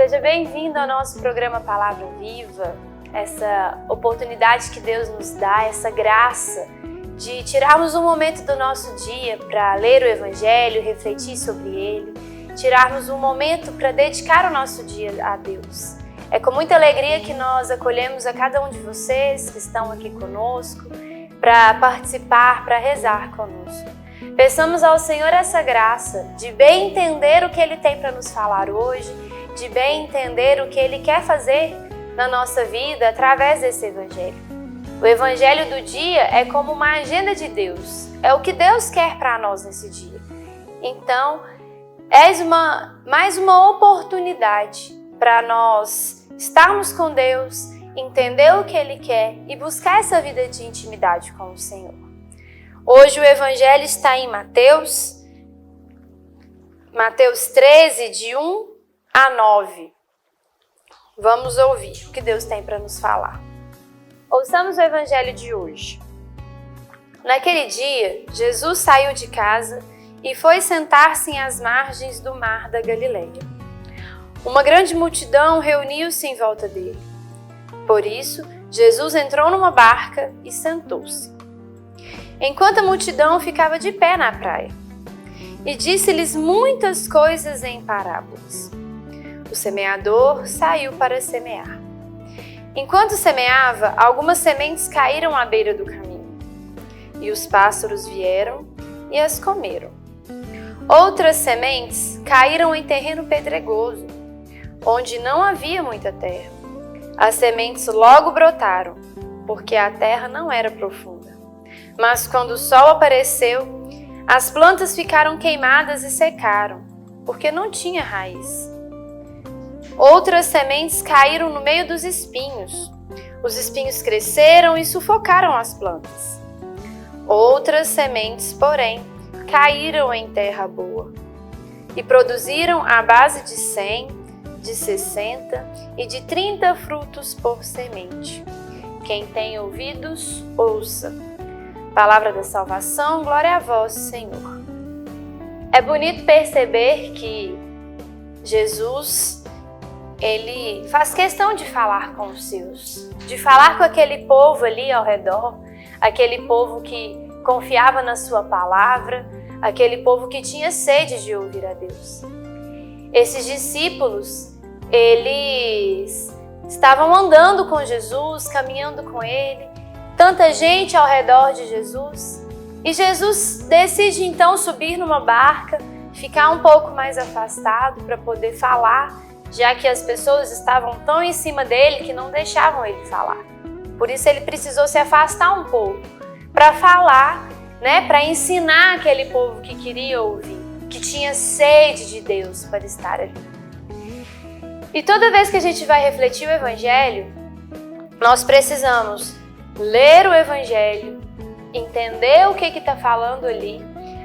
Seja bem-vindo ao nosso programa Palavra Viva, essa oportunidade que Deus nos dá, essa graça de tirarmos um momento do nosso dia para ler o Evangelho, refletir sobre ele, tirarmos um momento para dedicar o nosso dia a Deus. É com muita alegria que nós acolhemos a cada um de vocês que estão aqui conosco para participar, para rezar conosco. Peçamos ao Senhor essa graça de bem entender o que Ele tem para nos falar hoje, de bem entender o que Ele quer fazer na nossa vida através desse Evangelho. O Evangelho do dia é como uma agenda de Deus, é o que Deus quer para nós nesse dia. Então, mais uma oportunidade para nós estarmos com Deus, entender o que Ele quer e buscar essa vida de intimidade com o Senhor. Hoje o Evangelho está em Mateus 13, de 1 a 9. Vamos ouvir o que Deus tem para nos falar. Ouçamos o Evangelho de hoje. Naquele dia, Jesus saiu de casa e foi sentar-se às margens do mar da Galileia. Uma grande multidão reuniu-se em volta dele. Por isso, Jesus entrou numa barca e sentou-se, enquanto a multidão ficava de pé na praia, e disse-lhes muitas coisas em parábolas. O semeador saiu para semear. Enquanto semeava, algumas sementes caíram à beira do caminho, e os pássaros vieram e as comeram. Outras sementes caíram em terreno pedregoso, onde não havia muita terra. As sementes logo brotaram, porque a terra não era profunda. Mas quando o sol apareceu, as plantas ficaram queimadas e secaram, porque não tinha raiz. Outras sementes caíram no meio dos espinhos. Os espinhos cresceram e sufocaram as plantas. Outras sementes, porém, caíram em terra boa e produziram à base de 100, de 60 e de 30 frutos por semente. Quem tem ouvidos, ouça. Palavra da salvação, glória a vós, Senhor. É bonito perceber que Jesus, ele faz questão de falar com os seus, de falar com aquele povo ali ao redor, aquele povo que confiava na sua palavra, aquele povo que tinha sede de ouvir a Deus. Esses discípulos, eles estavam andando com Jesus, caminhando com Ele, tanta gente ao redor de Jesus, e Jesus decide então subir numa barca, ficar um pouco mais afastado para poder falar, já que as pessoas estavam tão em cima dele que não deixavam ele falar. Por isso ele precisou se afastar um pouco para falar, para ensinar aquele povo que queria ouvir, que tinha sede de Deus para estar ali. E toda vez que a gente vai refletir o Evangelho, nós precisamos ler o Evangelho, entender o que está falando ali,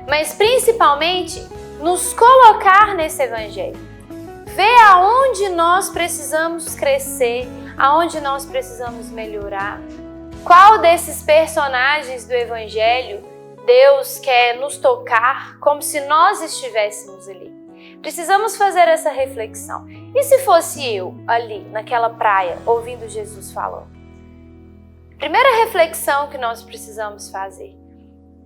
mas principalmente nos colocar nesse Evangelho. Ver aonde nós precisamos crescer, aonde nós precisamos melhorar. Qual desses personagens do Evangelho Deus quer nos tocar como se nós estivéssemos ali. Precisamos fazer essa reflexão. E se fosse eu ali naquela praia ouvindo Jesus falando? Primeira reflexão que nós precisamos fazer.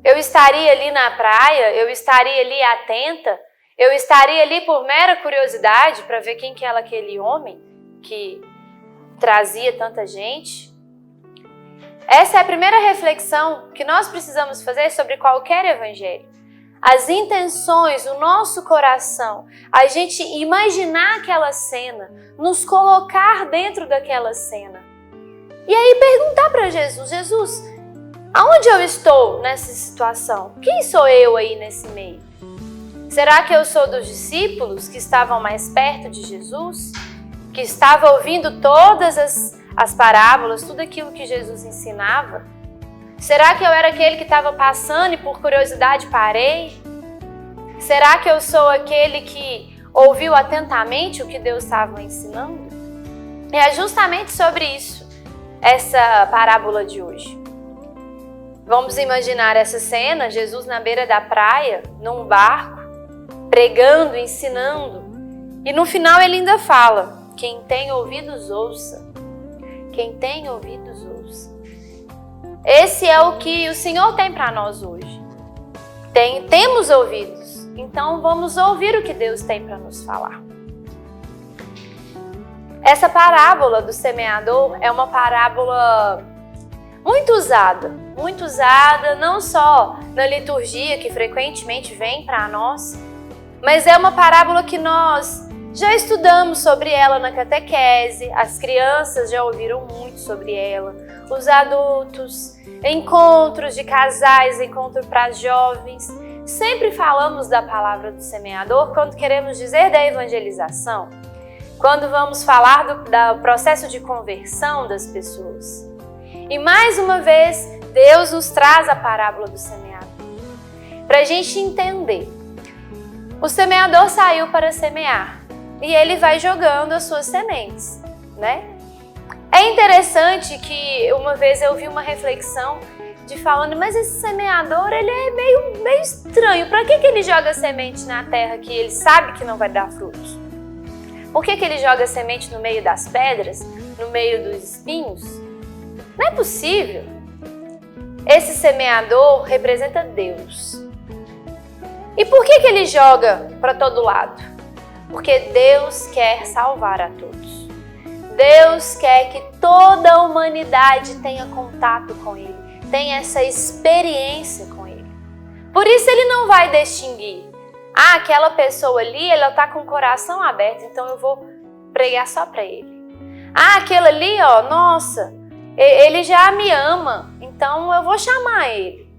Eu estaria ali na praia, eu estaria ali atenta, eu estaria ali por mera curiosidade para ver quem que era aquele homem que trazia tanta gente. Essa é a primeira reflexão que nós precisamos fazer sobre qualquer evangelho. As intenções, o nosso coração, a gente imaginar aquela cena, nos colocar dentro daquela cena. E aí perguntar para Jesus, Jesus, aonde eu estou nessa situação? Quem sou eu aí nesse meio? Será que eu sou dos discípulos que estavam mais perto de Jesus? Que estavam ouvindo todas as parábolas, tudo aquilo que Jesus ensinava? Será que eu era aquele que estava passando e por curiosidade parei? Será que eu sou aquele que ouviu atentamente o que Deus estava ensinando? E é justamente sobre isso essa parábola de hoje. Vamos imaginar essa cena, Jesus na beira da praia, num barco, pregando, ensinando. E no final ele ainda fala, Quem tem ouvidos, ouça. Quem tem ouvidos, ouça. Esse é o que o Senhor tem para nós hoje. Temos ouvidos, então vamos ouvir o que Deus tem para nos falar. Essa parábola do semeador é uma parábola muito usada não só na liturgia, que frequentemente vem para nós, mas é uma parábola que nós já estudamos sobre ela na catequese, as crianças já ouviram muito sobre ela, os adultos, encontros de casais, encontro para jovens. Sempre falamos da palavra do semeador quando queremos dizer da evangelização, quando vamos falar do processo de conversão das pessoas. E mais uma vez, Deus nos traz a parábola do semeador, para a gente entender. O semeador saiu para semear e ele vai jogando as suas sementes, né? É interessante que uma vez eu vi uma reflexão de falando, mas esse semeador, ele é meio estranho. Para que ele joga semente na terra que ele sabe que não vai dar frutos? Por que ele joga semente no meio das pedras, no meio dos espinhos? Não é possível. Esse semeador representa Deus. E por que ele joga para todo lado? Porque Deus quer salvar a todos. Deus quer que toda a humanidade tenha contato com Ele, tenha essa experiência com Ele. Por isso Ele não vai distinguir. Ah, aquela pessoa ali, ela está com o coração aberto, então eu vou pregar só para ele. Ah, aquele ali, ó, nossa, ele já me ama, então eu vou chamar ele.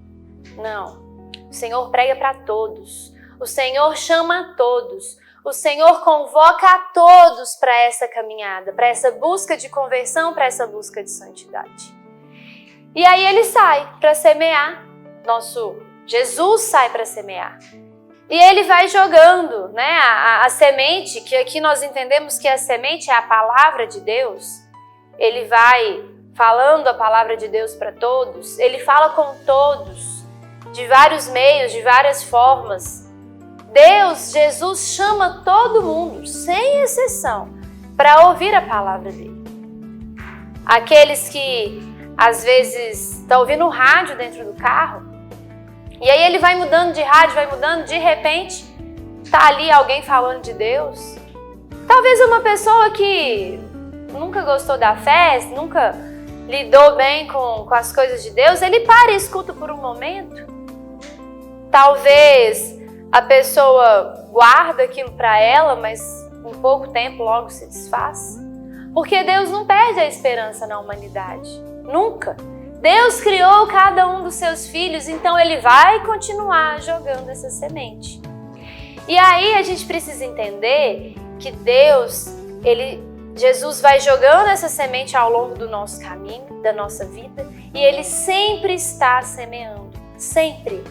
Não, o Senhor prega para todos, o Senhor chama a todos, o Senhor convoca a todos para essa caminhada, para essa busca de conversão, para essa busca de santidade. E aí ele sai para semear, nosso Jesus sai para semear. E ele vai jogando, né, a semente, que aqui nós entendemos que a semente é a palavra de Deus. Ele vai falando a palavra de Deus para todos, ele fala com todos, de vários meios, de várias formas. Deus, Jesus, chama todo mundo, sem exceção, para ouvir a palavra dele. Aqueles que, às vezes, estão ouvindo o rádio dentro do carro, e aí ele vai mudando de rádio, vai mudando, de repente tá ali alguém falando de Deus. Talvez uma pessoa que nunca gostou da fé, nunca lidou bem com as coisas de Deus, ele para e escuta por um momento. Talvez a pessoa guarda aquilo para ela, mas em pouco tempo logo se desfaz. Porque Deus não perde a esperança na humanidade, nunca. Deus criou cada um dos seus filhos, então Ele vai continuar jogando essa semente. E aí a gente precisa entender que Jesus vai jogando essa semente ao longo do nosso caminho, da nossa vida, e Ele sempre está semeando, sempre.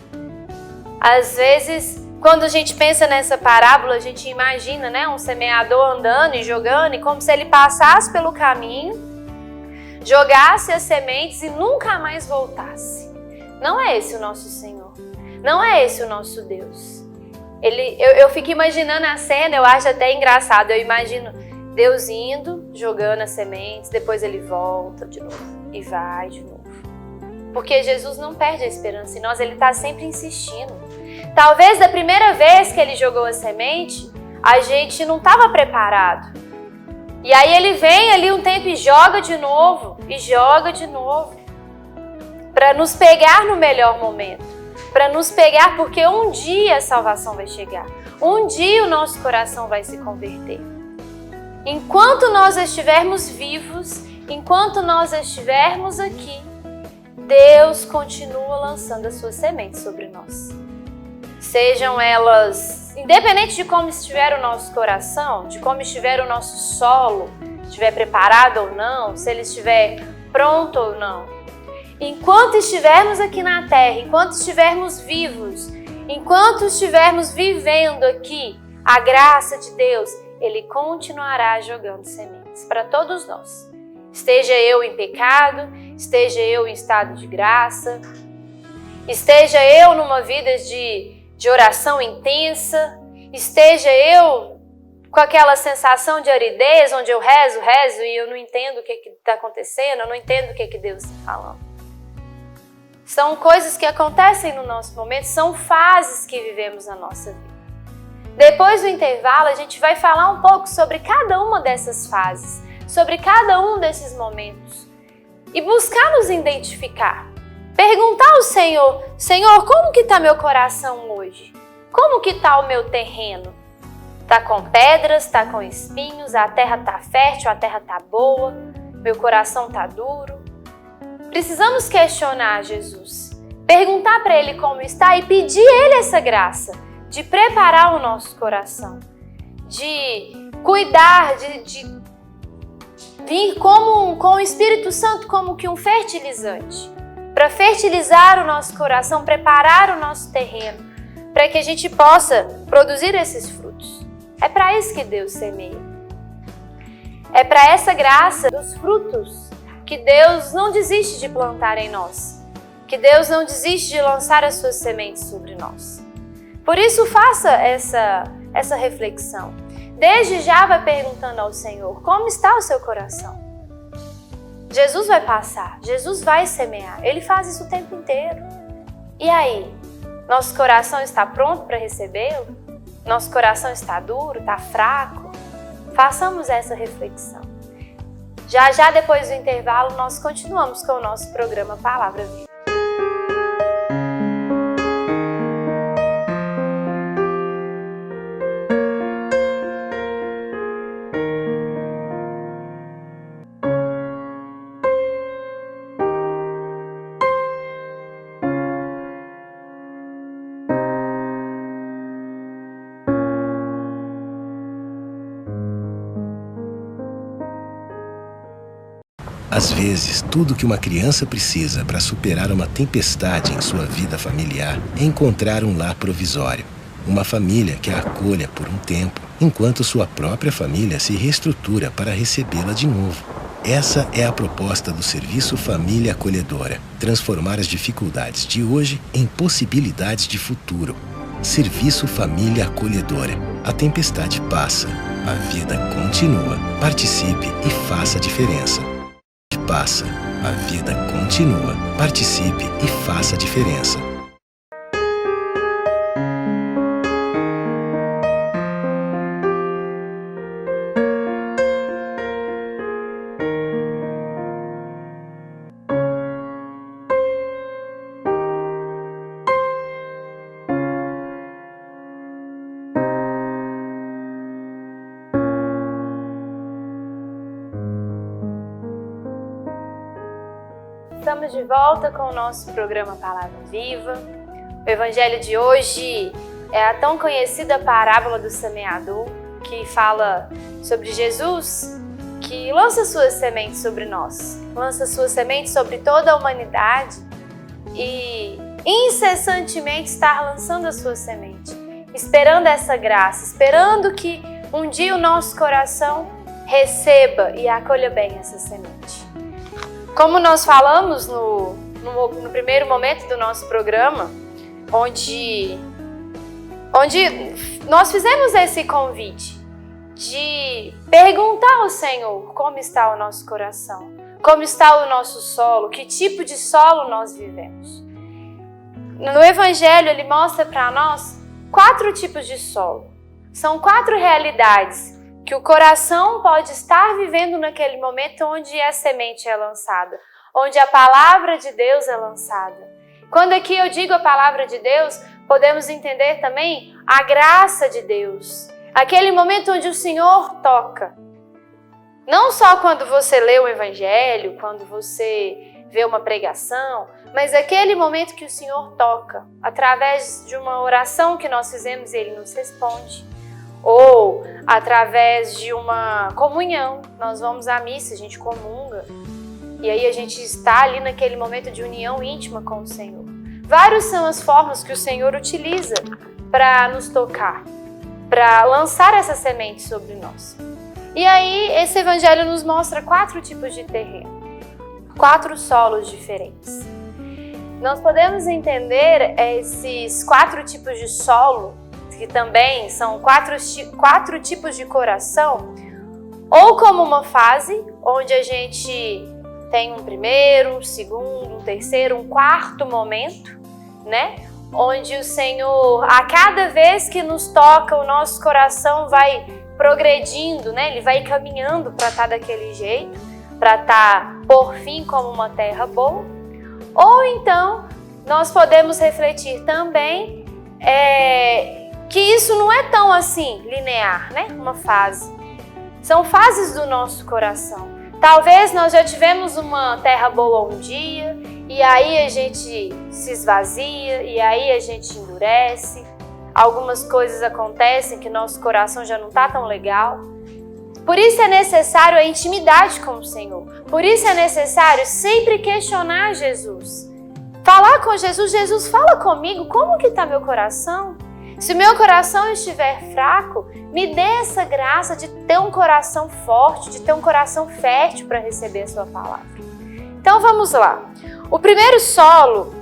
Às vezes, quando a gente pensa nessa parábola, a gente imagina, né, um semeador andando e jogando, e como se ele passasse pelo caminho, jogasse as sementes e nunca mais voltasse. Não é esse o nosso Senhor. Não é esse o nosso Deus. Eu fico imaginando a cena, eu acho até engraçado. Eu imagino Deus indo, jogando as sementes, depois ele volta de novo e vai de novo. Porque Jesus não perde a esperança em nós, ele está sempre insistindo. Talvez da primeira vez que ele jogou a semente, a gente não estava preparado. E aí ele vem ali um tempo e joga de novo, para nos pegar no melhor momento, para nos pegar porque um dia a salvação vai chegar, um dia o nosso coração vai se converter. Enquanto nós estivermos vivos, enquanto nós estivermos aqui, Deus continua lançando as suas sementes sobre nós. Sejam elas, independente de como estiver o nosso coração, de como estiver o nosso solo, estiver preparado ou não, se ele estiver pronto ou não. Enquanto estivermos aqui na terra, enquanto estivermos vivos, enquanto estivermos vivendo aqui a graça de Deus, Ele continuará jogando sementes para todos nós. Esteja eu em pecado, esteja eu em estado de graça, esteja eu numa vida de oração intensa, esteja eu com aquela sensação de aridez, onde eu rezo e eu não entendo o que está acontecendo, eu não entendo o que Deus está falando. São coisas que acontecem no nosso momento, são fases que vivemos na nossa vida. Depois do intervalo, a gente vai falar um pouco sobre cada uma dessas fases, sobre cada um desses momentos e buscar nos identificar. Perguntar ao Senhor, Senhor, como que está meu coração hoje? Como que está o meu terreno? Está com pedras, está com espinhos, a terra está fértil, a terra está boa, meu coração está duro. Precisamos questionar Jesus, perguntar para Ele como está e pedir a Ele essa graça de preparar o nosso coração, de cuidar, de vir com o Espírito Santo como que um fertilizante, para fertilizar o nosso coração, preparar o nosso terreno, para que a gente possa produzir esses frutos. É para isso que Deus semeia. É para essa graça dos frutos que Deus não desiste de plantar em nós, que Deus não desiste de lançar as suas sementes sobre nós. Por isso, faça essa reflexão. Desde já vai perguntando ao Senhor, como está o seu coração? Jesus vai passar, Jesus vai semear, Ele faz isso o tempo inteiro. E aí, nosso coração está pronto para recebê-lo? Nosso coração está duro, está fraco? Façamos essa reflexão. Já depois do intervalo, nós continuamos com o nosso programa Palavra Viva. Às vezes, tudo que uma criança precisa para superar uma tempestade em sua vida familiar é encontrar um lar provisório. Uma família que a acolha por um tempo, enquanto sua própria família se reestrutura para recebê-la de novo. Essa é a proposta do Serviço Família Acolhedora. Transformar as dificuldades de hoje em possibilidades de futuro. Serviço Família Acolhedora. A tempestade passa, a vida continua. Participe e faça a diferença. Passa, a vida continua. Participe e faça a diferença. Estamos de volta com o nosso programa Palavra Viva. O evangelho de hoje é a tão conhecida parábola do semeador, que fala sobre Jesus, que lança suas sementes sobre nós, lança suas sementes sobre toda a humanidade e incessantemente está lançando a sua semente, esperando essa graça, esperando que um dia o nosso coração receba e acolha bem essa semente. Como nós falamos no primeiro momento do nosso programa, onde nós fizemos esse convite de perguntar ao Senhor como está o nosso coração, como está o nosso solo, que tipo de solo nós vivemos. No Evangelho, ele mostra para nós 4 tipos de solo. São 4 realidades que o coração pode estar vivendo naquele momento onde a semente é lançada, onde a palavra de Deus é lançada. Quando aqui eu digo a palavra de Deus, podemos entender também a graça de Deus. Aquele momento onde o Senhor toca. Não só quando você lê o Evangelho, quando você vê uma pregação, mas aquele momento que o Senhor toca, através de uma oração que nós fizemos e Ele nos responde. Ou através de uma comunhão, nós vamos à missa, a gente comunga, e aí a gente está ali naquele momento de união íntima com o Senhor. Várias são as formas que o Senhor utiliza para nos tocar, para lançar essa semente sobre nós. E aí esse evangelho nos mostra 4 tipos de terreno, 4 solos diferentes. Nós podemos entender esses 4 tipos de solo que também são quatro tipos de coração, ou como uma fase, onde a gente tem um primeiro, um segundo, um terceiro, um quarto momento, né? Onde o Senhor, a cada vez que nos toca, o nosso coração vai progredindo, né? Ele vai caminhando para estar daquele jeito, para estar, por fim, como uma terra boa. Ou então, nós podemos refletir também que isso não é tão assim, linear, né? Uma fase. São fases do nosso coração. Talvez nós já tivemos uma terra boa um dia, e aí a gente se esvazia, e aí a gente endurece. Algumas coisas acontecem que nosso coração já não está tão legal. Por isso é necessário a intimidade com o Senhor. Por isso é necessário sempre questionar Jesus. Falar com Jesus, Jesus, fala comigo, como que está meu coração? Se o meu coração estiver fraco, me dê essa graça de ter um coração forte, de ter um coração fértil para receber a sua palavra. Então vamos lá. O primeiro solo,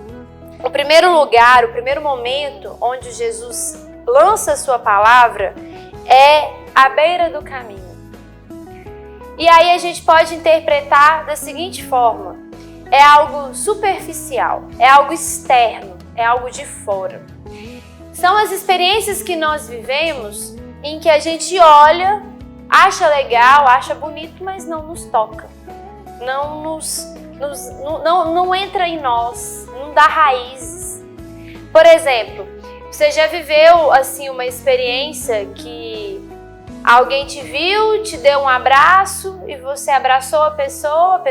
o primeiro lugar, o primeiro momento onde Jesus lança a sua palavra é à beira do caminho. E aí a gente pode interpretar da seguinte forma: é algo superficial, é algo externo, é algo de fora. São as experiências que nós vivemos em que a gente olha, acha legal, acha bonito, mas não nos toca. Não entra em nós, não dá raízes. Por exemplo, você já viveu assim uma experiência que alguém te viu, te deu um abraço e você abraçou a pessoa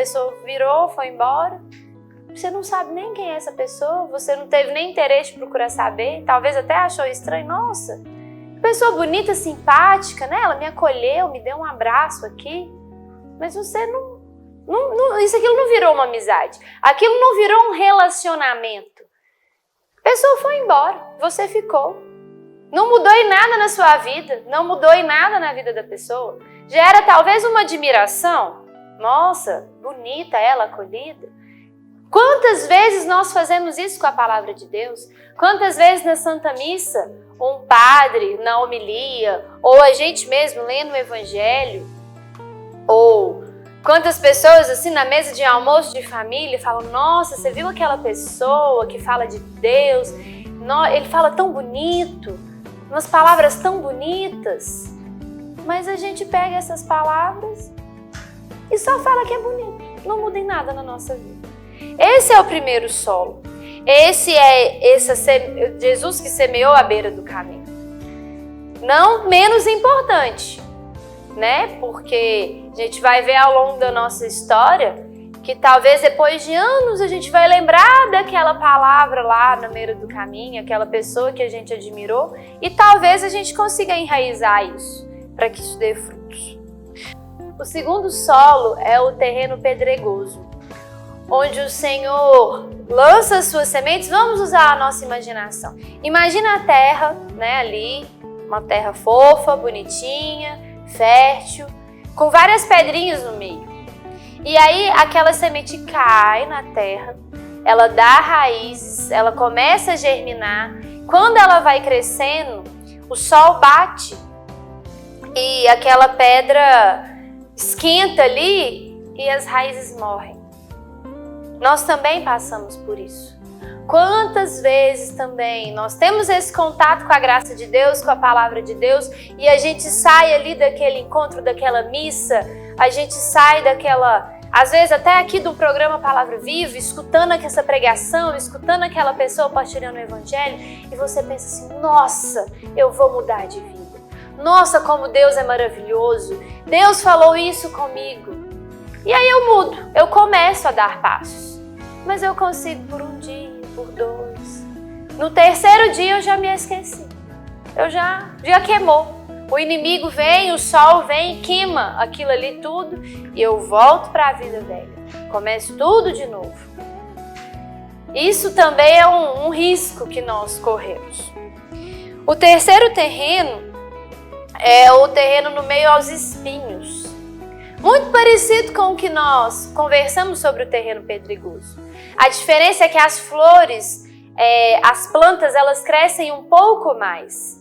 virou, foi embora. Você não sabe nem quem é essa pessoa, você não teve nem interesse de procurar saber, talvez até achou estranho. Nossa, pessoa bonita, simpática, né? Ela me acolheu, me deu um abraço aqui, mas você aquilo não virou uma amizade, aquilo não virou um relacionamento. A pessoa foi embora, você ficou. Não mudou em nada na sua vida, não mudou em nada na vida da pessoa. Já era talvez uma admiração. Nossa, bonita ela, acolhida. Quantas vezes nós fazemos isso com a palavra de Deus? Quantas vezes na Santa Missa, um padre na homilia, ou a gente mesmo lendo o Evangelho, ou quantas pessoas assim na mesa de almoço de família falam: nossa, você viu aquela pessoa que fala de Deus? Ele fala tão bonito, umas palavras tão bonitas. Mas a gente pega essas palavras e só fala que é bonito, não muda em nada na nossa vida. Esse é o primeiro solo. Esse é Jesus que semeou à beira do caminho. Não menos importante, né? Porque a gente vai ver ao longo da nossa história que talvez depois de anos a gente vai lembrar daquela palavra lá na beira do caminho, aquela pessoa que a gente admirou, e talvez a gente consiga enraizar isso para que isso dê frutos. O segundo solo é o terreno pedregoso, onde o Senhor lança as suas sementes. Vamos usar a nossa imaginação. Imagina a terra, né, ali, uma terra fofa, bonitinha, fértil, com várias pedrinhas no meio. E aí aquela semente cai na terra, ela dá raízes, ela começa a germinar. Quando ela vai crescendo, o sol bate e aquela pedra esquenta ali e as raízes morrem. Nós também passamos por isso. Quantas vezes também nós temos esse contato com a graça de Deus, com a palavra de Deus, e a gente sai ali daquele encontro, daquela missa, a gente sai daquela, às vezes até aqui do programa Palavra Viva, escutando essa pregação, escutando aquela pessoa partilhando o Evangelho, e você pensa assim: nossa, eu vou mudar de vida. Nossa, como Deus é maravilhoso. Deus falou isso comigo. E aí eu mudo, eu começo a dar passos. Mas eu consigo por um dia, por dois. No terceiro dia eu já me esqueci. Eu já queimou. O inimigo vem, o sol vem, queima aquilo ali tudo e eu volto para a vida velha. Começo tudo de novo. Isso também é um risco que nós corremos. O terceiro terreno é o terreno no meio aos espinhos. Muito parecido com o que nós conversamos sobre o terreno pedregoso. A diferença é que as flores, as plantas, elas crescem um pouco mais.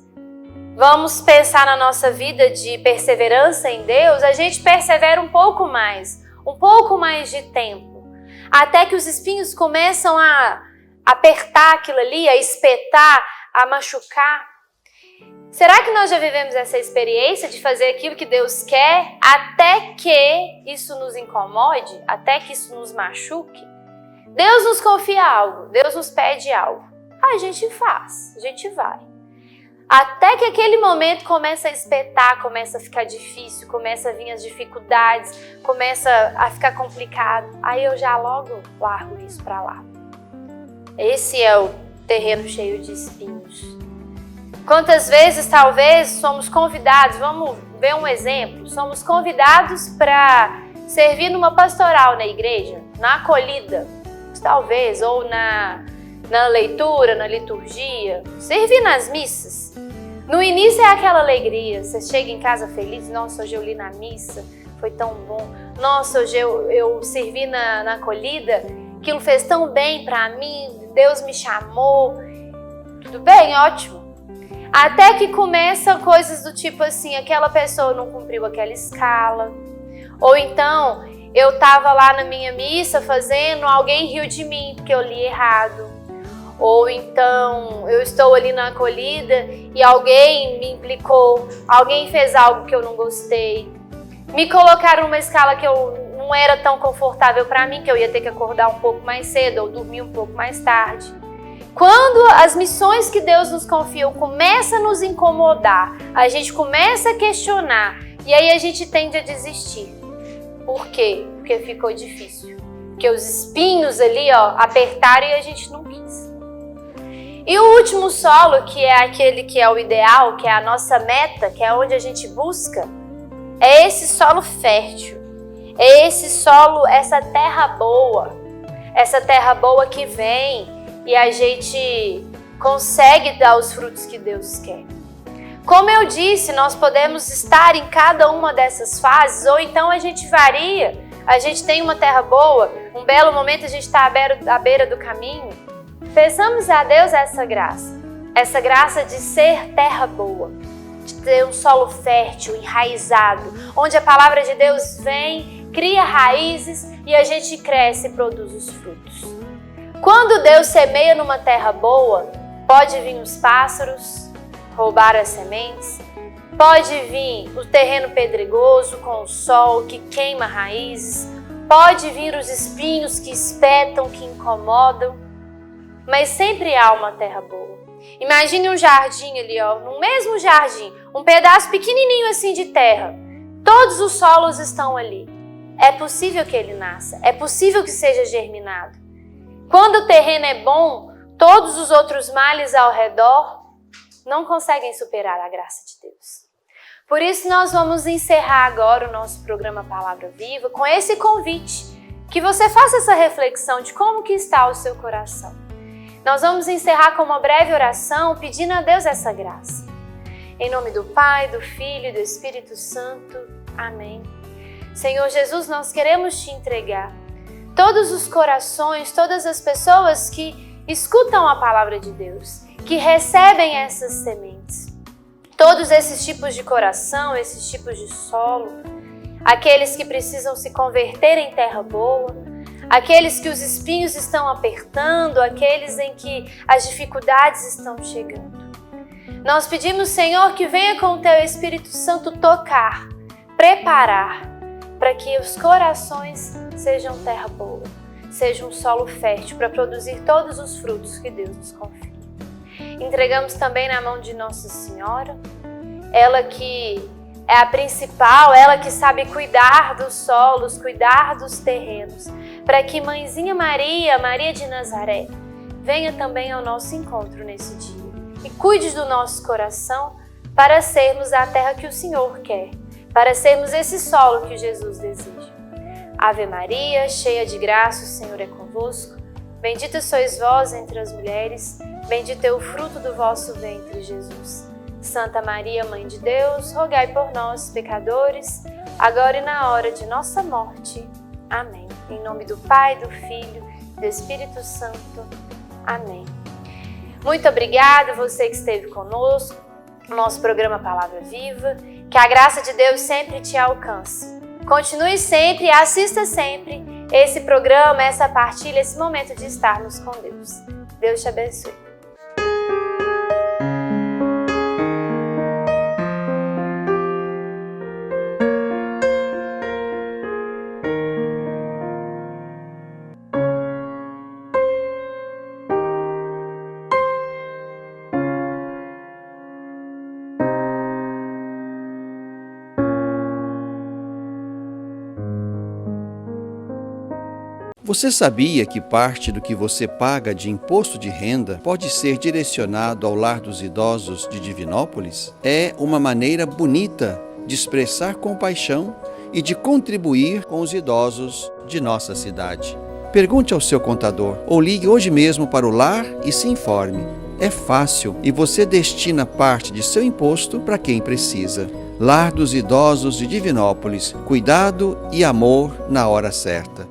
vamos pensar na nossa vida de perseverança em Deus, a gente persevera um pouco mais de tempo, até que os espinhos começam a apertar aquilo ali, a espetar, a machucar. Será que nós já vivemos essa experiência de fazer aquilo que Deus quer até que isso nos incomode, até que isso nos machuque? Deus nos confia algo, Deus nos pede algo. A gente faz, a gente vai. Até que aquele momento começa a espetar, começa a ficar difícil, começa a vir as dificuldades, começa a ficar complicado. Aí eu já logo largo isso para lá. Esse é o terreno cheio de espinhos. Quantas vezes talvez somos convidados, vamos ver um exemplo, somos convidados para servir numa pastoral na igreja, na acolhida, talvez, ou na leitura, na liturgia, servir nas missas. No início é aquela alegria, você chega em casa feliz, nossa, hoje eu li na missa, foi tão bom, nossa, hoje eu servi na acolhida, aquilo fez tão bem para mim, Deus me chamou, tudo bem, ótimo. Até que começa coisas do tipo assim, aquela pessoa não cumpriu aquela escala, ou então eu estava lá na minha missa fazendo, alguém riu de mim porque eu li errado. Ou então eu estou ali na acolhida e alguém me implicou, alguém fez algo que eu não gostei. Me colocaram numa escala que eu não era tão confortável para mim, que eu ia ter que acordar um pouco mais cedo ou dormir um pouco mais tarde. Quando as missões que Deus nos confiou começam a nos incomodar, a gente começa a questionar e aí a gente tende a desistir. Por quê? Porque ficou difícil. Porque os espinhos ali, apertaram e a gente não quis. E o último solo, que é aquele que é o ideal, que é a nossa meta, que é onde a gente busca, é esse solo fértil. É esse solo, essa terra boa. Essa terra boa que vem e a gente consegue dar os frutos que Deus quer. Como eu disse, nós podemos estar em cada uma dessas fases, ou então a gente varia. A gente tem uma terra boa, um belo momento a gente está à beira do caminho. Peçamos a Deus essa graça de ser terra boa, de ter um solo fértil, enraizado, onde a palavra de Deus vem, cria raízes e a gente cresce e produz os frutos. Quando Deus semeia numa terra boa, pode vir os pássaros, roubar as sementes, pode vir o terreno pedregoso com o sol que queima raízes, pode vir os espinhos que espetam, que incomodam, mas sempre há uma terra boa. Imagine um jardim ali, no mesmo jardim, um pedaço pequenininho assim de terra, todos os solos estão ali. É possível que ele nasça, é possível que seja germinado. Quando o terreno é bom, todos os outros males ao redor não conseguem superar a graça de Deus. Por isso nós vamos encerrar agora o nosso programa Palavra Viva com esse convite, que você faça essa reflexão de como que está o seu coração. Nós vamos encerrar com uma breve oração pedindo a Deus essa graça. Em nome do Pai, do Filho e do Espírito Santo. Amém. Senhor Jesus, nós queremos te entregar todos os corações, todas as pessoas que escutam a palavra de Deus, que recebem essas sementes. Todos esses tipos de coração, esses tipos de solo, aqueles que precisam se converter em terra boa, aqueles que os espinhos estão apertando, aqueles em que as dificuldades estão chegando. Nós pedimos, Senhor, que venha com o Teu Espírito Santo tocar, preparar, para que os corações sejam terra boa, sejam um solo fértil para produzir todos os frutos que Deus nos confia. Entregamos também na mão de Nossa Senhora, ela que é a principal, ela que sabe cuidar dos solos, cuidar dos terrenos, para que Mãezinha Maria, Maria de Nazaré, venha também ao nosso encontro nesse dia e cuide do nosso coração para sermos a terra que o Senhor quer, para sermos esse solo que Jesus deseja. Ave Maria, cheia de graça, o Senhor é convosco. Bendita sois vós entre as mulheres, bendito é o fruto do vosso ventre, Jesus. Santa Maria, Mãe de Deus, rogai por nós, pecadores, agora e na hora de nossa morte. Amém. Em nome do Pai, do Filho e do Espírito Santo. Amém. Muito obrigada você que esteve conosco. o nosso programa Palavra Viva. Que a graça de Deus sempre te alcance. Continue sempre e assista sempre esse programa, essa partilha, esse momento de estarmos com Deus. Deus te abençoe. Você sabia que parte do que você paga de imposto de renda pode ser direcionado ao Lar dos Idosos de Divinópolis? É uma maneira bonita de expressar compaixão e de contribuir com os idosos de nossa cidade. Pergunte ao seu contador ou ligue hoje mesmo para o lar e se informe. É fácil e você destina parte de seu imposto para quem precisa. Lar dos Idosos de Divinópolis. Cuidado e amor na hora certa.